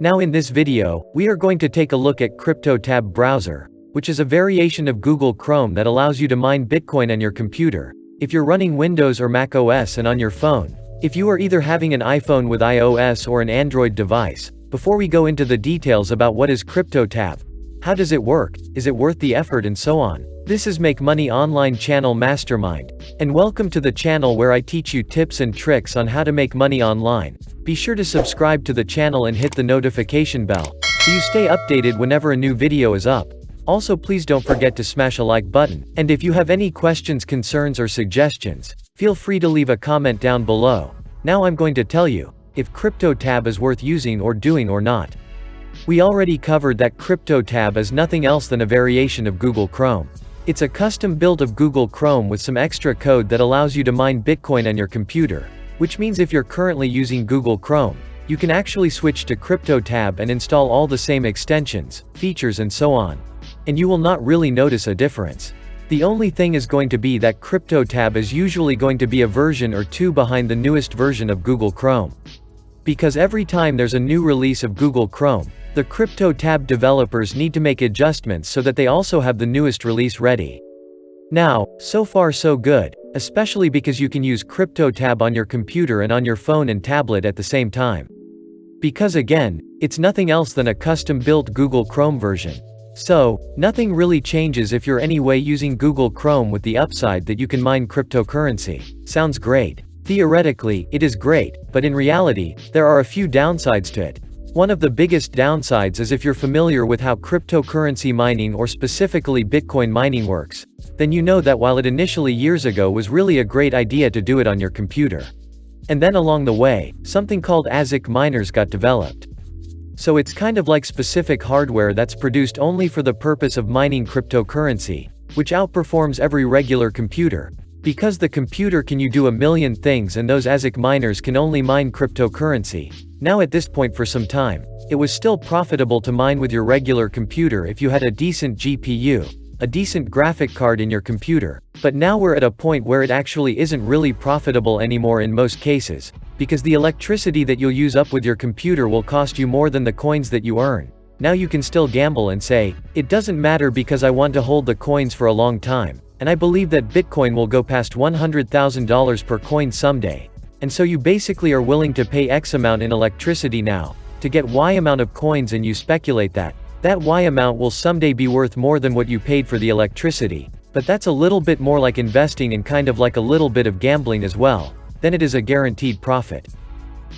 Now in this video, we are going to take a look at CryptoTab browser, which is a variation of Google Chrome that allows you to mine Bitcoin on your computer, if you're running Windows or Mac OS and on your phone, if you are either having an iPhone with iOS or an Android device. Before we go into the details about what is CryptoTab, how does it work, is it worth the effort and so on. This is Make Money Online Channel Mastermind, and welcome to the channel where I teach you tips and tricks on how to make money online. Be sure to subscribe to the channel and hit the notification bell, so you stay updated whenever a new video is up. Also please don't forget to smash a like button, and if you have any questions, concerns or suggestions, feel free to leave a comment down below. Now I'm going to tell you, if CryptoTab is worth using or doing or not. We already covered that CryptoTab is nothing else than a variation of Google Chrome. It's a custom build of Google Chrome with some extra code that allows you to mine Bitcoin on your computer, which means if you're currently using Google Chrome, you can actually switch to CryptoTab and install all the same extensions, features and so on. And you will not really notice a difference. The only thing is going to be that CryptoTab is usually going to be a version or two behind the newest version of Google Chrome. Because every time there's a new release of Google Chrome, the CryptoTab developers need to make adjustments so that they also have the newest release ready. Now, so far so good, especially because you can use CryptoTab on your computer and on your phone and tablet at the same time. Because again, it's nothing else than a custom-built Google Chrome version. So, nothing really changes if you're anyway using Google Chrome, with the upside that you can mine cryptocurrency. Sounds great. Theoretically, it is great, but in reality, there are a few downsides to it. One of the biggest downsides is if you're familiar with how cryptocurrency mining or specifically Bitcoin mining works, then you know that while it initially years ago was really a great idea to do it on your computer. And then along the way, something called ASIC miners got developed. So it's kind of like specific hardware that's produced only for the purpose of mining cryptocurrency, which outperforms every regular computer. Because the computer can do a million things and those ASIC miners can only mine cryptocurrency. Now at this point for some time, it was still profitable to mine with your regular computer if you had a decent GPU, a decent graphic card in your computer, but now we're at a point where it actually isn't really profitable anymore in most cases, because the electricity that you'll use up with your computer will cost you more than the coins that you earn. Now you can still gamble and say, it doesn't matter because I want to hold the coins for a long time, and I believe that Bitcoin will go past $100,000 per coin someday. And so you basically are willing to pay X amount in electricity now, to get Y amount of coins, and you speculate that that Y amount will someday be worth more than what you paid for the electricity. But that's a little bit more like investing and kind of like a little bit of gambling as well. Then it is a guaranteed profit.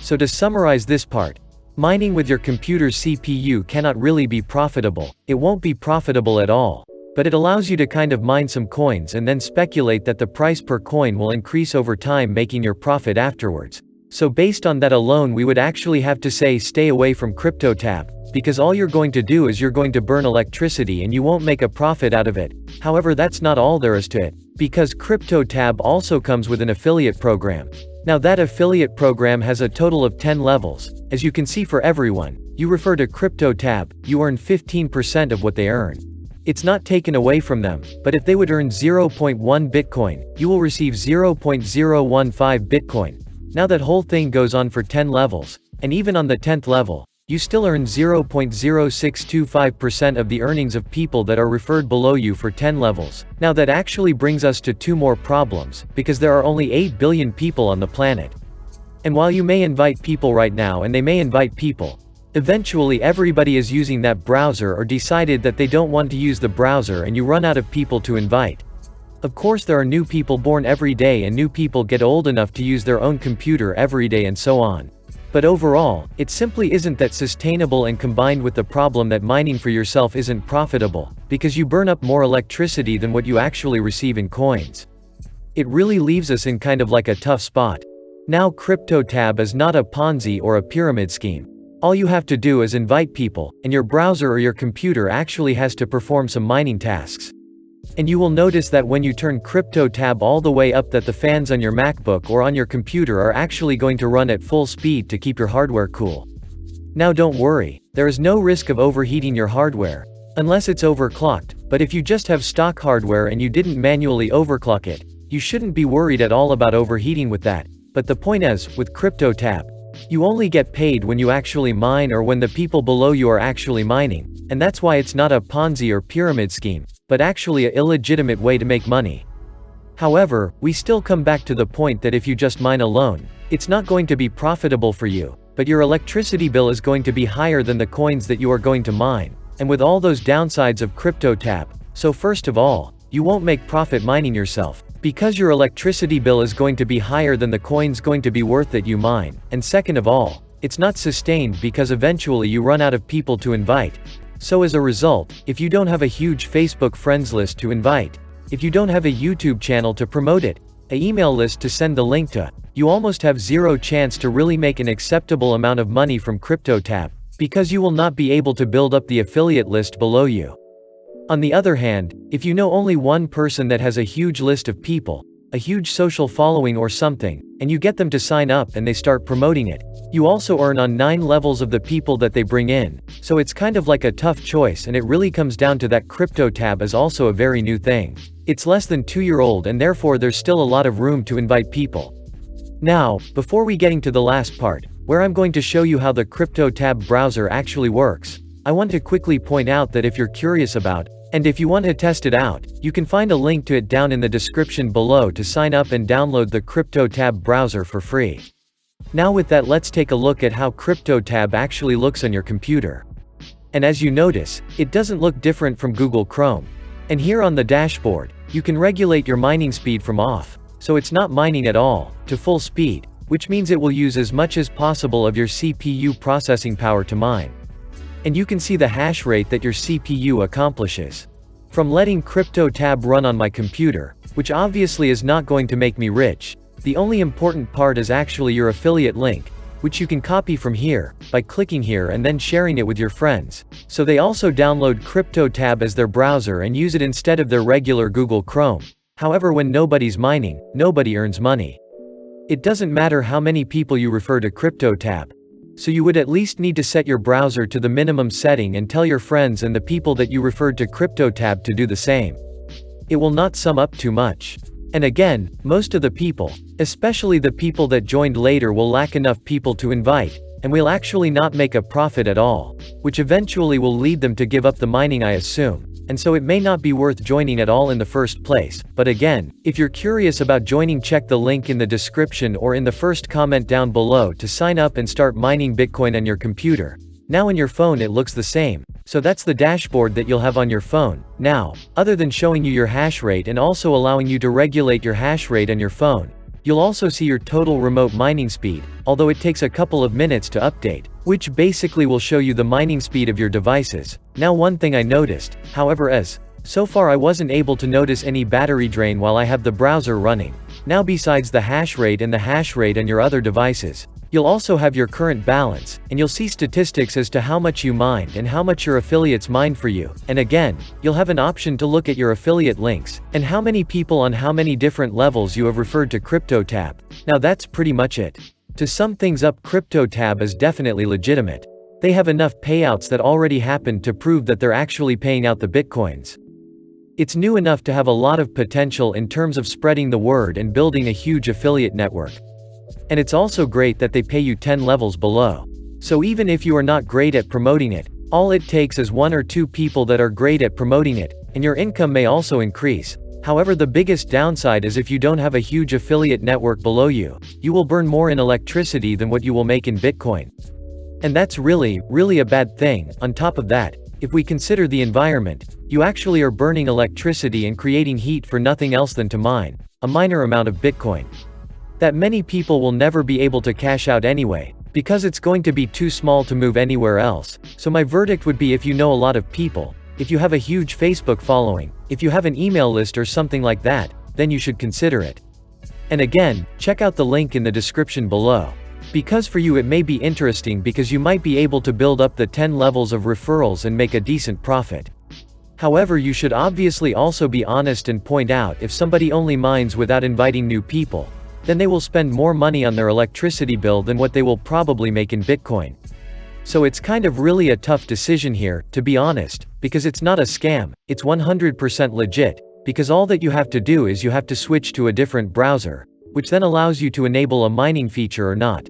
So to summarize this part, mining with your computer's CPU cannot really be profitable. It won't be profitable at all. But it allows you to kind of mine some coins and then speculate that the price per coin will increase over time, making your profit afterwards. So based on that alone, we would actually have to say stay away from CryptoTab, because all you're going to do is you're going to burn electricity and you won't make a profit out of it. However, that's not all there is to it, because CryptoTab also comes with an affiliate program. Now that affiliate program has a total of 10 levels. As you can see, for everyone you refer to CryptoTab, you earn 15% of what they earn. It's not taken away from them, but if they would earn 0.1 Bitcoin, you will receive 0.015 Bitcoin. Now that whole thing goes on for 10 levels, and even on the 10th level, you still earn 0.0625% of the earnings of people that are referred below you for 10 levels. Now that actually brings us to two more problems, because there are only 8 billion people on the planet. And while you may invite people right now and they may invite people, eventually everybody is using that browser or decided that they don't want to use the browser and you run out of people to invite. Of course there are new people born every day and new people get old enough to use their own computer every day and so on. But overall, it simply isn't that sustainable, and combined with the problem that mining for yourself isn't profitable, because you burn up more electricity than what you actually receive in coins. It really leaves us in kind of like a tough spot. Now CryptoTab is not a Ponzi or a pyramid scheme. All you have to do is invite people, and your browser or your computer actually has to perform some mining tasks. And you will notice that when you turn CryptoTab all the way up, that the fans on your MacBook or on your computer are actually going to run at full speed to keep your hardware cool. Now don't worry, there is no risk of overheating your hardware, unless it's overclocked, but if you just have stock hardware and you didn't manually overclock it, you shouldn't be worried at all about overheating with that. But the point is, with CryptoTab, You only get paid when you actually mine or when the people below you are actually mining, and that's why it's not a Ponzi or pyramid scheme, but actually a illegitimate way to make money. However, we still come back to the point that if you just mine alone, it's not going to be profitable for you, but your electricity bill is going to be higher than the coins that you are going to mine, and with all those downsides of CryptoTab. So first of all, you won't make profit mining yourself, because your electricity bill is going to be higher than the coins going to be worth that you mine, and second of all, it's not sustained because eventually you run out of people to invite. So as a result, if you don't have a huge Facebook friends list to invite, if you don't have a YouTube channel to promote it, an email list to send the link to, you almost have zero chance to really make an acceptable amount of money from CryptoTab, because you will not be able to build up the affiliate list below you. On the other hand, if you know only one person that has a huge list of people, a huge social following or something, and you get them to sign up and they start promoting it, you also earn on 9 levels of the people that they bring in, so it's kind of like a tough choice, and it really comes down to that CryptoTab is also a very new thing. It's less than 2-year-old and therefore there's still a lot of room to invite people. Now, before we getting to the last part, where I'm going to show you how the CryptoTab browser actually works, I want to quickly point out that if you're curious about, and if you want to test it out, you can find a link to it down in the description below to sign up and download the CryptoTab browser for free. Now with that, let's take a look at how CryptoTab actually looks on your computer. And as you notice, it doesn't look different from Google Chrome. And here on the dashboard, you can regulate your mining speed from off, so it's not mining at all, to full speed, which means it will use as much as possible of your CPU processing power to mine. And you can see the hash rate that your CPU accomplishes. From letting CryptoTab run on my computer, which obviously is not going to make me rich, the only important part is actually your affiliate link, which you can copy from here, by clicking here and then sharing it with your friends, so they also download CryptoTab as their browser and use it instead of their regular Google Chrome. However, when nobody's mining, nobody earns money. It doesn't matter how many people you refer to CryptoTab. So you would at least need to set your browser to the minimum setting and tell your friends and the people that you referred to CryptoTab to do the same. It will not sum up too much. And again, most of the people, especially the people that joined later, will lack enough people to invite, and will actually not make a profit at all, which eventually will lead them to give up the mining, I assume. And so it may not be worth joining at all in the first place. But again, if you're curious about joining, check the link in the description or in the first comment down below to sign up and start mining Bitcoin on your computer. Now on your phone it looks the same, so that's the dashboard that you'll have on your phone. Now, other than showing you your hash rate and also allowing you to regulate your hash rate on your phone, you'll also see your total remote mining speed, although it takes a couple of minutes to update, which basically will show you the mining speed of your devices. Now one thing I noticed, however, is, so far I wasn't able to notice any battery drain while I have the browser running. Now besides the hash rate and the hash rate on your other devices, you'll also have your current balance, and you'll see statistics as to how much you mined and how much your affiliates mined for you. And again, you'll have an option to look at your affiliate links, and how many people on how many different levels you have referred to CryptoTab. Now that's pretty much it. To sum things up, CryptoTab is definitely legitimate. They have enough payouts that already happened to prove that they're actually paying out the Bitcoins. It's new enough to have a lot of potential in terms of spreading the word and building a huge affiliate network. And it's also great that they pay you 10 levels below. So even if you are not great at promoting it, all it takes is 1 or 2 people that are great at promoting it, and your income may also increase. However, the biggest downside is if you don't have a huge affiliate network below you, you will burn more in electricity than what you will make in Bitcoin. And that's really a bad thing. On top of that, if we consider the environment, you actually are burning electricity and creating heat for nothing else than to mine a minor amount of Bitcoin that many people will never be able to cash out anyway, because it's going to be too small to move anywhere else. So my verdict would be, if you know a lot of people, if you have a huge Facebook following, if you have an email list or something like that, then you should consider it. And again, check out the link in the description below. Because for you it may be interesting, because you might be able to build up the 10 levels of referrals and make a decent profit. However, you should obviously also be honest and point out if somebody only mines without inviting new people, then they will spend more money on their electricity bill than what they will probably make in Bitcoin. So it's kind of really a tough decision here, to be honest, because it's not a scam, it's 100% legit, because all that you have to do is you have to switch to a different browser, which then allows you to enable a mining feature or not.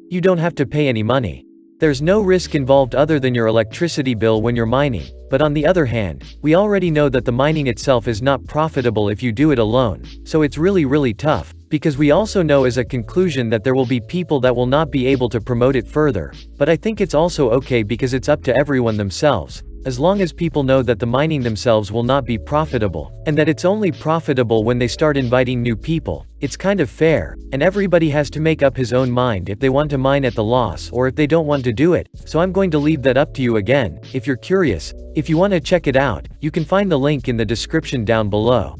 You don't have to pay any money. There's no risk involved other than your electricity bill when you're mining, but on the other hand, we already know that the mining itself is not profitable if you do it alone, so it's really tough, because we also know as a conclusion that there will be people that will not be able to promote it further, but I think it's also okay because it's up to everyone themselves. As long as people know that the mining themselves will not be profitable, and that it's only profitable when they start inviting new people, it's kind of fair, and everybody has to make up his own mind if they want to mine at the loss or if they don't want to do it, so I'm going to leave that up to you again. If you're curious, if you want to check it out, you can find the link in the description down below.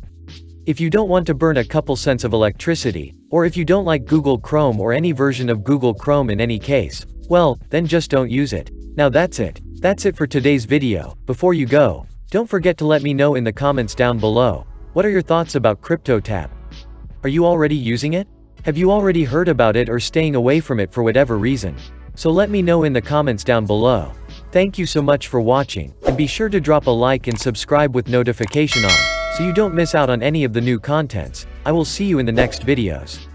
If you don't want to burn a couple cents of electricity, or if you don't like Google Chrome or any version of Google Chrome in any case, well, then just don't use it. Now that's it. That's it for today's video. Before you go, don't forget to let me know in the comments down below. What are your thoughts about CryptoTab? Are you already using it? Have you already heard about it or staying away from it for whatever reason? So let me know in the comments down below. Thank you so much for watching, and be sure to drop a like and subscribe with notification on, so you don't miss out on any of the new contents. I will see you in the next videos.